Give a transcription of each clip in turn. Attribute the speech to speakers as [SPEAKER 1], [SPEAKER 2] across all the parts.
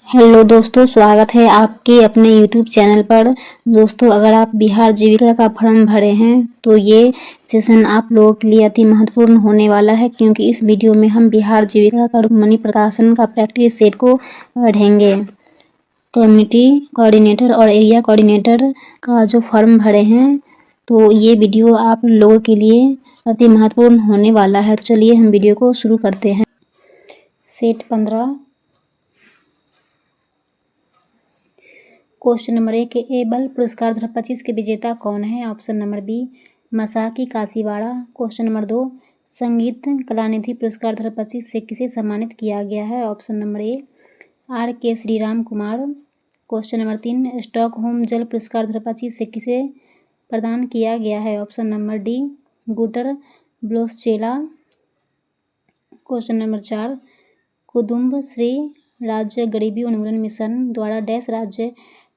[SPEAKER 1] Hello दोस्तों, स्वागत है आपके अपने यूट्यूब चैनल पर। दोस्तों, अगर आप बिहार जीविका का फॉर्म भरे हैं तो ये सेशन आप लोगों के लिए अति महत्वपूर्ण होने वाला है, क्योंकि इस वीडियो में हम बिहार जीविका का मनी प्रकाशन का प्रैक्टिस सेट को पढ़ेंगे। कम्युनिटी कोऑर्डिनेटर और एरिया कोऑर्डिनेटर का जो फॉर्म भरे हैं तो ये वीडियो आप लोगों के लिए अति महत्वपूर्ण होने वाला है। तो चलिए हम वीडियो को शुरू करते हैं। सेट 15 क्वेश्चन नंबर 1, एबल पुरस्कार 2025 के विजेता कौन है? Option number B Masaki Kashiwada. Question number 2, Sangita Kalanidhi पुरस्कार 2025 से किसे सम्मानित किया गया है? Option number A R K Shriram Kumar. Question number 3, Stockholm जल पुरस्कार 2025 से किसे प्रदान किया गया है? ऑप्शन नंबर डी गुटर ब्लोसचेला। क्वेश्चन नंबर 4, कुदुम्ब श्री राज्य गरीबी उन्मूलन मिशन द्वारा डैश राज्य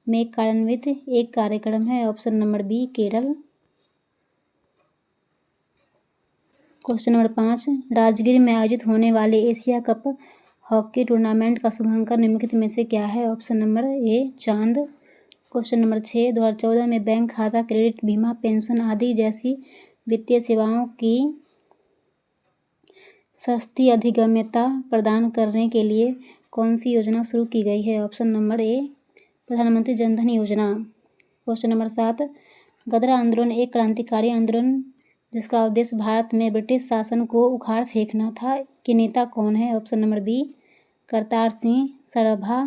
[SPEAKER 1] में कार्यान्वित एक कार्यक्रम है? Option number B Kerala. Question number 5, Rajgir में आयोजित होने वाले एशिया कप हॉकी टूर्नामेंट का शुभांकर निम्नलिखित में से क्या है? ऑप्शन नंबर ए चांद। क्वेश्चन नंबर 6, 2014 में बैंक खाता, क्रेडिट, बीमा, पेंशन आदि जैसी वित्तीय सेवाओं की सस्ती अधिगम्यता प्रदान करने के लिए कौन सी योजना शुरू की गई है? ऑप्शन नंबर ए प्रधानमंत्री जनधन योजना। क्वेश्चन नंबर 7, गदर आंदोलन एक क्रांतिकारी आंदोलन जिसका उद्देश्य भारत में ब्रिटिश शासन को उखाड़ फेंकना था, के नेता कौन है? Option number B Kartar Singh Sarabha.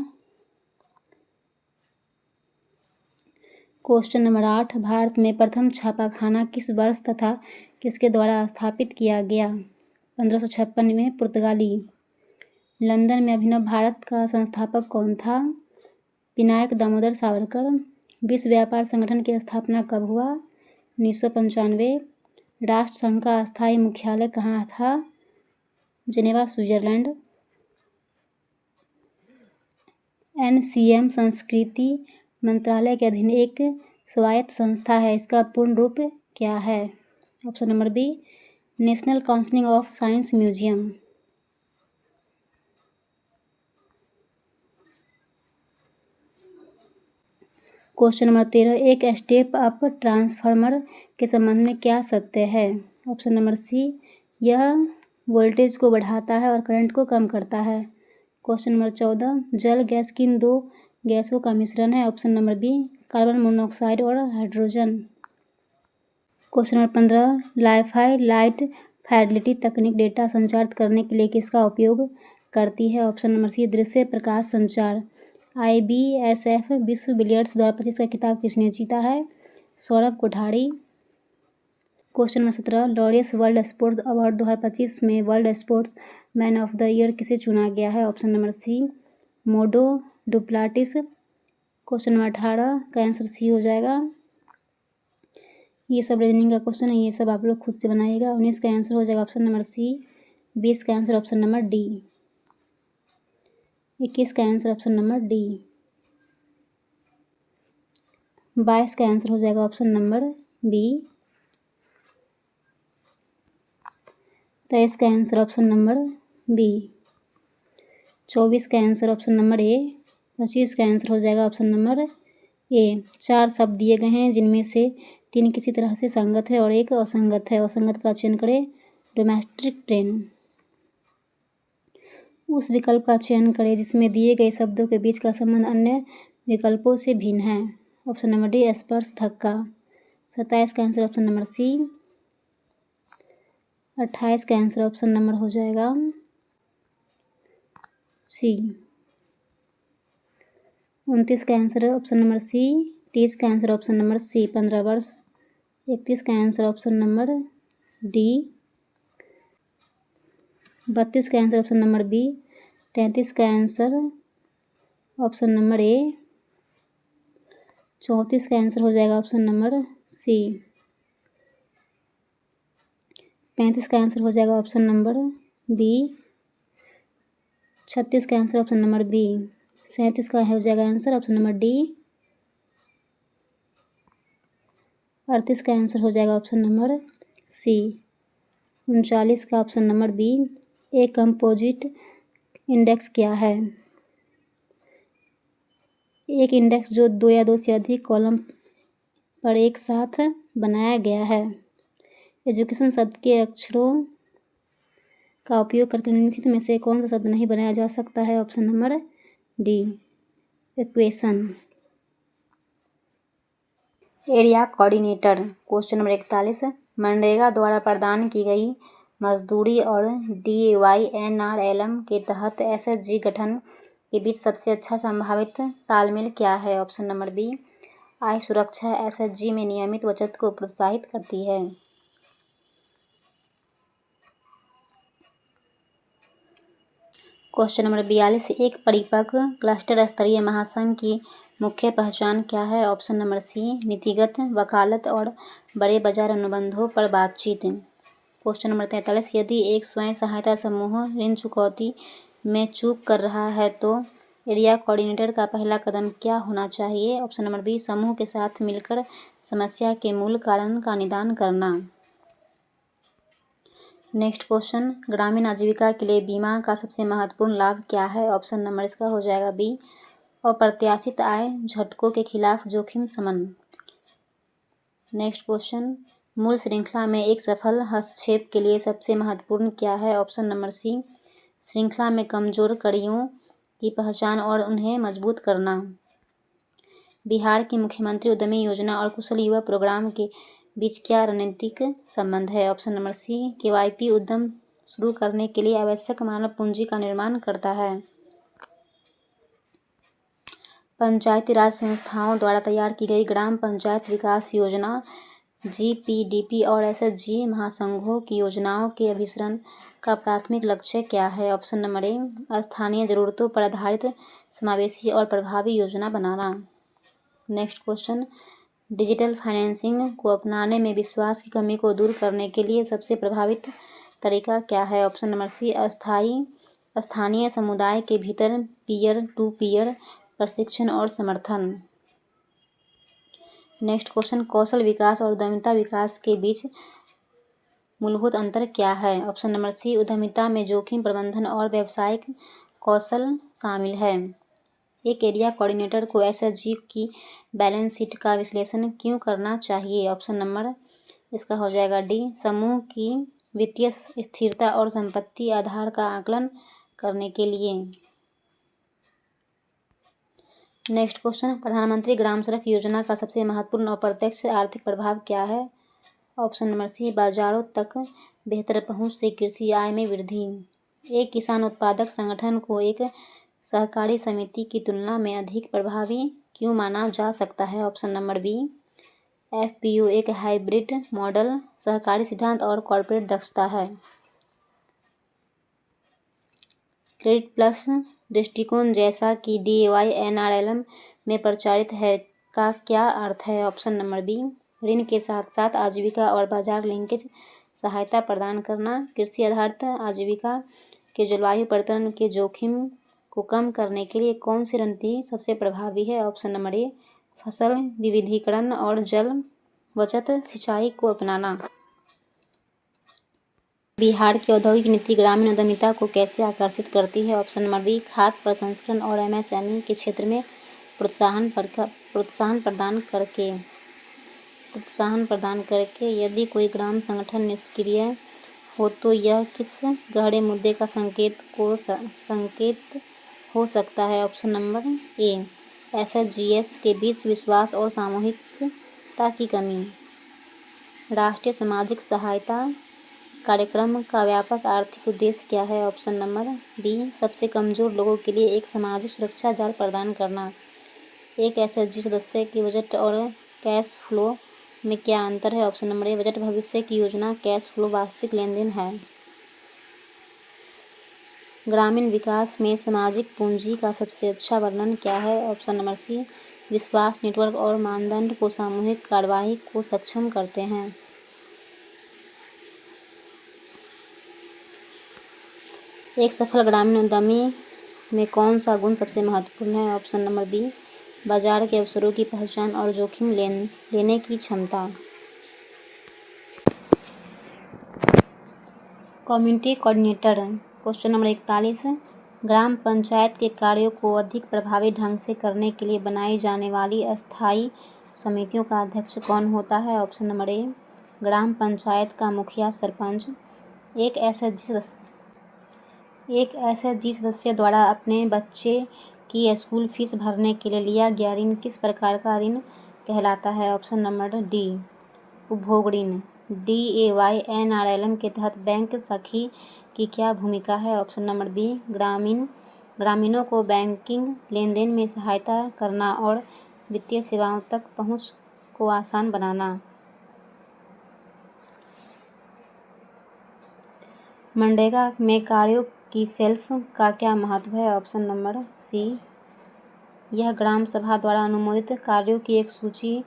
[SPEAKER 1] Question number 8, Bharat में प्रथम छापाखाना किस वर्ष तथा किसके द्वारा स्थापित किया गया? 1556 में पुर्तगाली। लंदन में अभिनव भारत का संस्थापक कौन था? विनायक दामोदर सावरकर। विश्व व्यापार संगठन की स्थापना कब हुआ? 1995। राष्ट्रसंघ का अस्थायी मुख्यालय कहाँ था? Geneva, Switzerland. एनसीएम संस्कृति मंत्रालय के अधीन एक स्वायत्त संस्था है, इसका पूर्ण रूप क्या है? Option number B national council of science museum. Question number 13, एक स्टेप अप ट्रांसफार्मर के संबंध में क्या सत्य है? ऑप्शन नंबर सी यह वोल्टेज को बढ़ाता है और करंट को कम करता है। क्वेश्चन नंबर 14, जल गैस किन दो गैसों का मिश्रण है? Option number B carbon monoxide और hydrogen. Question number 15, LiFi light fidelity तकनीक डेटा संचारित करने के लिए किसका उपयोग करती है? ऑप्शन नंबर सी दृश्य प्रकाश संचार। IBSF विश्व बिलियर्ड्स 2025 का खिताब किसने जीता है? Saurabh Kothari. Question number 17, Laureus world sports award 2025 में world sports man of the year किसे चुना गया है? Option number C Mondo Duplantis. Question number 18 का आंसर सी हो जाएगा। ये सब रीजनिंग का क्वेश्चन है, ये सब आप लोग खुद से बनाइएगा। 19 का आंसर हो जाएगा ऑप्शन नंबर सी। 20 का आंसर ऑप्शन नंबर डी। 21 का आंसर ऑप्शन नंबर डी। 22 का आंसर हो जाएगा ऑप्शन नंबर बी। 23 का आंसर ऑप्शन नंबर बी। 24 का आंसर ऑप्शन नंबर ए। 25 का आंसर हो जाएगा ऑप्शन नंबर ए। 4 शब्द दिए गए हैं जिनमें से 3 किसी तरह से संगत है और एक असंगत है। असंगत का चयन करें। Domestic train. उस विकल्प का चयन करें जिसमें दिए गए शब्दों के बीच का संबंध अन्य विकल्पों से भिन्न है। ऑप्शन नंबर डी स्पर्श धक्का। 27 का आंसर ऑप्शन नंबर सी। 28 का आंसर ऑप्शन नंबर हो जाएगा सी। 29 का आंसर ऑप्शन नंबर सी। 30 का आंसर ऑप्शन नंबर सी 15 वर्ष। 31 का आंसर ऑप्शन नंबर डी। 32 का आंसर ऑप्शन नंबर बी। 33 का आंसर ऑप्शन नंबर ए। 34 का आंसर हो जाएगा ऑप्शन नंबर सी। 35 का आंसर हो जाएगा ऑप्शन नंबर बी। 36 का आंसर ऑप्शन नंबर बी। 37 का हो जाएगा आंसर ऑप्शन नंबर डी। 38 का आंसर हो जाएगा ऑप्शन नंबर सी। 39 का ऑप्शन नंबर बी। एक कंपोजिट इंडेक्स क्या है? एक इंडेक्स जो 2 या 2 से अधिक कॉलम पर एक साथ बनाया गया है। एजुकेशन शब्द के अक्षरों का उपयोग करके निम्नलिखित में से कौन सा शब्द नहीं बनाया जा सकता है? Option number D, equation. Area coordinator. Question number 41, MNREGA द्वारा प्रदान की गई मजदूरी और DYNRLM के तहत SHG गठन के बीच सबसे अच्छा संभावित तालमेल क्या है? ऑप्शन नंबर बी, आय सुरक्षा SHG में नियमित बचत को प्रोत्साहित करती है। क्वेश्चन नंबर 42, एक परिपक्व क्लस्टर स्तरीय महासंघ की मुख्य पहचान क्या है? ऑप्शन नंबर सी, नीतिगत वकालत और बड़े बाजार अनुबंधों पर बातचीत। क्वेश्चन नंबर 43, यदि एक स्वयं सहायता समूह ऋण चुकौती में चूक कर रहा है तो एरिया कोऑर्डिनेटर का पहला कदम क्या होना चाहिए? ऑप्शन नंबर बी, समूह के साथ मिलकर समस्या के मूल कारण का निदान करना। नेक्स्ट क्वेश्चन, ग्रामीण आजीविका के लिए बीमा का सबसे महत्वपूर्ण लाभ क्या है? ऑप्शन नंबर इसका हो जाएगा बी, अप्रत्याशित आय झटकों के खिलाफ जोखिम शमन। नेक्स्ट क्वेश्चन, मूल श्रृंखला में एक सफल हस्तक्षेप के लिए सबसे महत्वपूर्ण क्या है? ऑप्शन नंबर सी, श्रृंखला में कमजोर कड़ियों की पहचान और उन्हें मजबूत करना। बिहार की मुख्यमंत्री उद्यमी योजना और कुशल युवा प्रोग्राम के बीच क्या रणनीतिक संबंध है? ऑप्शन नंबर सी, KYP उद्यम शुरू करने के लिए आवश्यक मानव पूंजी का निर्माण करता है। पंचायती राज संस्थाओं द्वारा तैयार की गई ग्राम पंचायत विकास योजना GPDP और SHG महासंघों की योजनाओं के अभिसरण का प्राथमिक लक्ष्य क्या है? ऑप्शन नंबर ए, स्थानीय जरूरतों पर आधारित समावेशी और प्रभावी योजना बनाना। नेक्स्ट क्वेश्चन, डिजिटल फाइनेंसिंग को अपनाने में विश्वास की कमी को दूर करने के लिए सबसे प्रभावित तरीका क्या है? ऑप्शन नंबर सी, स्थानीय समुदाय के भीतर पीयर टू पीयर प्रशिक्षण और समर्थन। नेक्स्ट क्वेश्चन, कौशल विकास और उद्यमिता विकास के बीच मूलभूत अंतर क्या है? ऑप्शन नंबर सी, उद्यमिता में जोखिम प्रबंधन और व्यावसायिक कौशल शामिल है। एक एरिया कोऑर्डिनेटर को SHG की बैलेंस शीट का विश्लेषण क्यों करना चाहिए? ऑप्शन नंबर इसका हो जाएगा डी, समूह की वित्तीय स्थिरता और संपत्ति आधार का आकलन करने के लिए। नेक्स्ट क्वेश्चन, प्रधानमंत्री ग्राम सड़क योजना का सबसे महत्वपूर्ण अप्रत्यक्ष आर्थिक प्रभाव क्या है? ऑप्शन नंबर सी, बाजारों तक बेहतर पहुंच से कृषि आय में वृद्धि। एक किसान उत्पादक संगठन को एक सहकारी समिति की तुलना में अधिक प्रभावी क्यों माना जा सकता है? ऑप्शन नंबर बी, FPO एक हाइब्रिड मॉडल, सहकारी सिद्धांत और कॉर्पोरेट दक्षता है। क्रेडिट प्लस दृष्टिकोण जैसा कि DYNRLM में प्रचारित है का क्या अर्थ है? ऑप्शन नंबर बी, ऋण के साथ साथ आजीविका और बाजार लिंकेज सहायता प्रदान करना, कृषि आधारित आजीविका के जलवायु परिवर्तन के जोखिम को कम करने के लिए कौन सी रणनीति सबसे प्रभावी है? ऑप्शन नंबर ए, फसल विविधीकरण और जल बचत सिंचाई को अपनाना। बिहार की औद्योगिक नीति ग्रामीण उद्यमिता को कैसे आकर्षित करती है? ऑप्शन नंबर बी, खाद्य प्रसंस्करण और MSME के क्षेत्र में प्रोत्साहन प्रदान करके। यदि कोई ग्राम संगठन निष्क्रिय हो तो यह किस गहरे मुद्दे का संकेत हो सकता है? ऑप्शन नंबर ए, SHGs के बीच विश्वास और सामूहिकता की कमी। राष्ट्रीय सामाजिक सहायता कार्यक्रम का व्यापक आर्थिक उद्देश्य क्या है? ऑप्शन नंबर बी, सबसे कमजोर लोगों के लिए एक सामाजिक सुरक्षा जाल प्रदान करना। एक SHG सदस्य के बजट और कैश फ्लो में क्या अंतर है? ऑप्शन नंबर ए, बजट भविष्य की योजना, कैश फ्लो वास्तविक लेनदेन है। ग्रामीण विकास में सामाजिक पूंजी का सबसे अच्छा वर्णन क्या है? ऑप्शन नंबर सी, विश्वास नेटवर्क और मानदंड को सामूहिक कार्रवाई को सक्षम करते हैं। एक सफल ग्रामीण उद्यमी में कौन सा गुण सबसे महत्वपूर्ण है? ऑप्शन नंबर बी, बाजार के अवसरों की पहचान और जोखिम लेने की क्षमता। Community coordinator. क्वेश्चन नंबर 41, ग्राम पंचायत के कार्यों को अधिक प्रभावी ढंग से करने के लिए बनाई जाने वाली अस्थायी समितियों का अध्यक्ष कौन होता है? ऑप्शन नंबर ए, ग्राम पंचायत का मुखिया सरपंच। एक एसएचजी सदस्य द्वारा अपने बच्चे की स्कूल फीस भरने के लिए लिया गया ऋण किस प्रकार का ऋण कहलाता है? ऑप्शन नंबर डी, उपभोग ऋण। DAYNRLM के तहत बैंक सखी की क्या भूमिका है? ऑप्शन नंबर बी, ग्रामीणों को बैंकिंग लेनदेन में सहायता करना और वित्तीय सेवाओं तक पहुंच को आसान बनाना। मनरेगा में कार्यों की शेल्फ का क्या महत्व है? ऑप्शन नंबर सी, यह ग्राम सभा द्वारा अनुमोदित कार्यों की एक सूची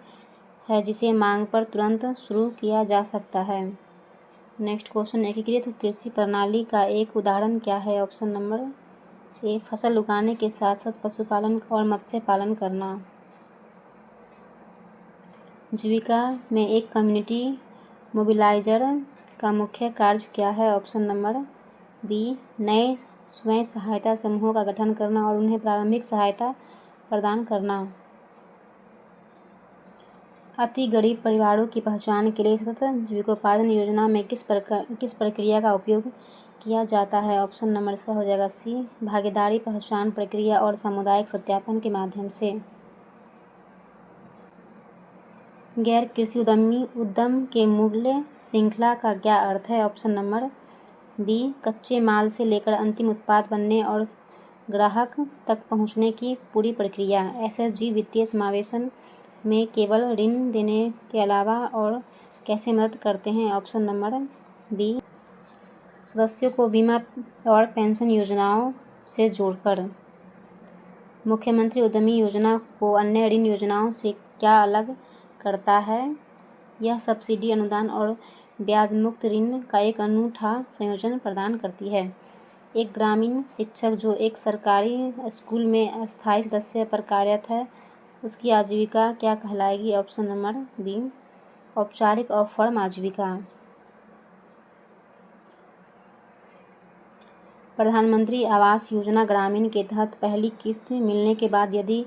[SPEAKER 1] है जिसे मांग पर तुरंत शुरू किया जा सकता है। नेक्स्ट क्वेश्चन, एकीकृत कृषि प्रणाली का एक उदाहरण क्या है? ऑप्शन नंबर ए, फसल उगाने के साथ साथ पशुपालन और मत्स्य पालन करना। जीविका में एक कम्युनिटी मोबिलाइजर का मुख्य कार्य क्या है? ऑप्शन नंबर बी, नए स्वयं सहायता समूहों का गठन करना और उन्हें प्रारंभिक सहायता प्रदान करना। अति गरीब परिवारों की पहचान के लिए सतत जीविकोपार्जन योजना में किस प्रक्रिया का उपयोग किया जाता है? ऑप्शन नंबर इसका हो जाएगा सी, भागीदारी पहचान प्रक्रिया और सामुदायिक सत्यापन के माध्यम से। गैर कृषि उद्यम के मूल्य श्रृंखला का क्या अर्थ है? ऑप्शन नंबर बी, कच्चे माल से लेकर अंतिम उत्पाद बनने और ग्राहक तक पहुंचने की पूरी प्रक्रिया। एसएचजी वित्तीय समावेशन में केवल ऋण देने के अलावा और कैसे मदद करते हैं? ऑप्शन नंबर बी, सदस्यों को बीमा और पेंशन योजनाओं से जोड़कर। मुख्यमंत्री उद्यमी योजना को अन्य ऋण योजनाओं से क्या अलग करता है? यह सब्सिडी, अनुदान और ब्याज मुक्त ऋण का एक अनूठा संयोजन प्रदान करती है। एक ग्रामीण शिक्षक जो एक सरकारी स्कूल में अस्थायी सदस्य पर कार्यरत है, उसकी आजीविका क्या कहलाएगी? ऑप्शन नंबर बी, औपचारिक और फर्म आजीविका। प्रधानमंत्री आवास योजना ग्रामीण के तहत पहली किस्त मिलने के बाद यदि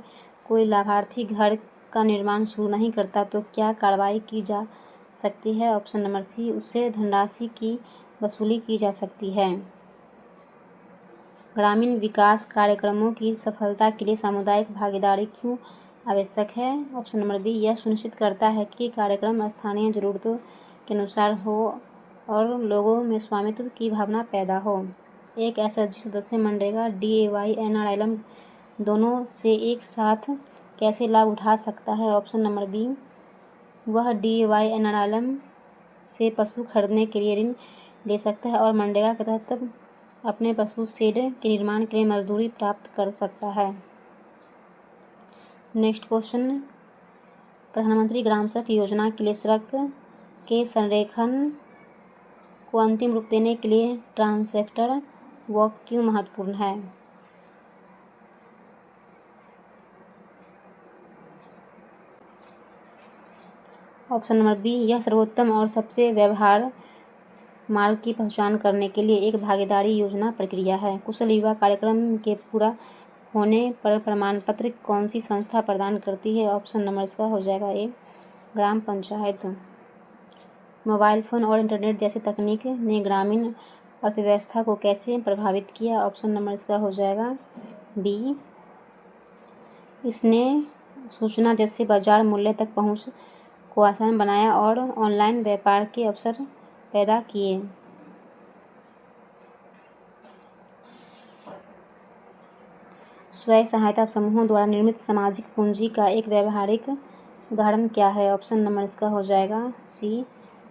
[SPEAKER 1] कोई लाभार्थी घर का निर्माण शुरू नहीं करता तो क्या कार्रवाई की जा सकती है? ऑप्शन नंबर सी, उससे धनराशि की वसूली की जा सकती है। ग्रामीण विकास कार्यक्रमों की सफलता के लिए सामुदायिक भागीदारी क्यों आवश्यक है? ऑप्शन नंबर बी, यह सुनिश्चित करता है कि कार्यक्रम स्थानीय ज़रूरतों के अनुसार हो और लोगों में स्वामित्व की भावना पैदा हो। एक एसएचजी सदस्य मनरेगा DAYNRLM दोनों से एक साथ कैसे लाभ उठा सकता है? ऑप्शन नंबर बी, वह DAYNRLM से पशु खरीदने के लिए ऋण ले सकता है और मनरेगा के तहत अपने पशु शेड के निर्माण के लिए मजदूरी प्राप्त कर सकता है। नेक्स्ट क्वेश्चन, प्रधानमंत्री ग्राम सड़क योजना के लिए सड़क के संरेखण को अंतिम रूप देने के लिए ट्रांसैक्टर वॉक क्यों महत्वपूर्ण है? ऑप्शन नंबर बी, यह सर्वोत्तम और सबसे व्यवहार मार्ग की पहचान करने के लिए एक भागीदारी योजना प्रक्रिया है। कुशल युवा कार्यक्रम के पूरा होने पर प्रमाण पत्र कौन सी संस्था प्रदान करती है? ऑप्शन नंबर इसका हो जाएगा ए, ग्राम पंचायत। मोबाइल फ़ोन और इंटरनेट जैसी तकनीक ने ग्रामीण अर्थव्यवस्था को कैसे प्रभावित किया? ऑप्शन नंबर इसका हो जाएगा बी, इसने सूचना जैसे बाजार मूल्य तक पहुंच को आसान बनाया और ऑनलाइन व्यापार के अवसर पैदा किए। स्वयं सहायता समूहों द्वारा निर्मित सामाजिक पूंजी का एक व्यवहारिक उदाहरण क्या है? ऑप्शन नंबर इसका हो जाएगा सी,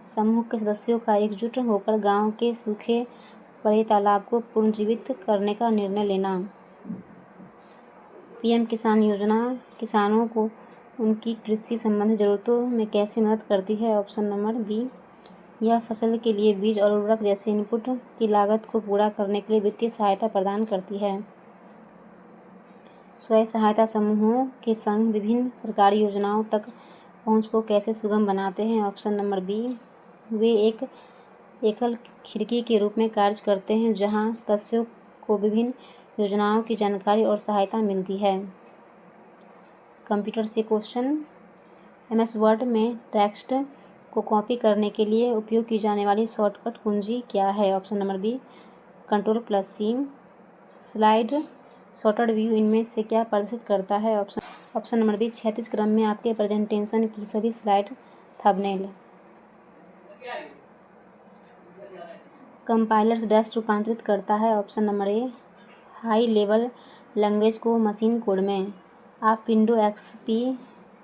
[SPEAKER 1] समूह के सदस्यों का एकजुट होकर गांव के सूखे पड़े तालाब को पुनर्जीवित करने का निर्णय लेना। पीएम किसान योजना किसानों को उनकी कृषि संबंधी ज़रूरतों में कैसे मदद करती है? ऑप्शन नंबर बी, यह फसल के लिए बीज और उर्वरक जैसे इनपुट की लागत को पूरा करने के लिए वित्तीय सहायता प्रदान करती है। स्वयं सहायता समूहों के संघ विभिन्न सरकारी योजनाओं तक पहुंच को कैसे सुगम बनाते हैं? ऑप्शन नंबर बी, वे एक एकल खिड़की के रूप में कार्य करते हैं जहां सदस्यों को विभिन्न योजनाओं की जानकारी और सहायता मिलती है। कंप्यूटर से क्वेश्चन। MS वर्ड में टेक्स्ट को कॉपी करने के लिए उपयोग की जाने वाली शॉर्टकट कुंजी क्या है? Option number B Ctrl+C। Slide sorter view इनमें से क्या प्रदर्शित करता है? ऑप्शन नंबर बी क्षैतिज क्रम में आपके प्रेजेंटेशन की सभी स्लाइड थंबनेल। कंपाइलर्स डैश रूपांतरित करता है? ऑप्शन नंबर ए हाई लेवल लैंग्वेज को मशीन कोड में। आप विंडो XP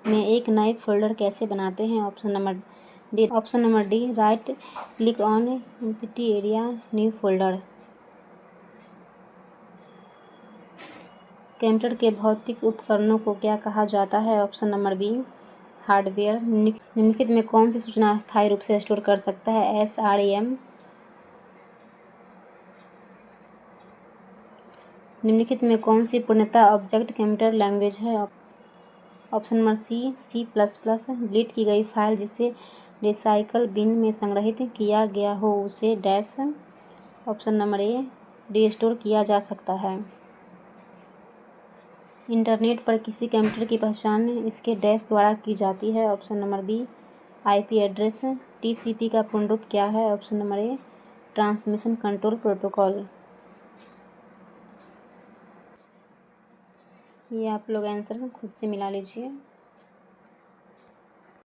[SPEAKER 1] में एक नए फोल्डर कैसे बनाते हैं? Option number D right click on empty area new folder. Computer के भौतिक उपकरणों को क्या कहा जाता है? Option number B hardware. निम्नलिखित में कौन सी सूचना अस्थायी रूप से स्टोर कर सकता है? SRAM। निम्नलिखित में कौन सी पूर्णतः ऑब्जेक्ट कंप्यूटर लैंग्वेज है? Option number C++। डिलीट की गई फाइल जिसे रिसाइकल बिन में संग्रहित किया गया हो उसे डैश। ऑप्शन नंबर ए रीस्टोर किया जा सकता है। इंटरनेट पर किसी कंप्यूटर की पहचान इसके डैश द्वारा की जाती है? Option number B IP address. TCP का पूर्ण रूप क्या है? Option number A transmission control protocol. ये आप लोग आंसर खुद से मिला लीजिए।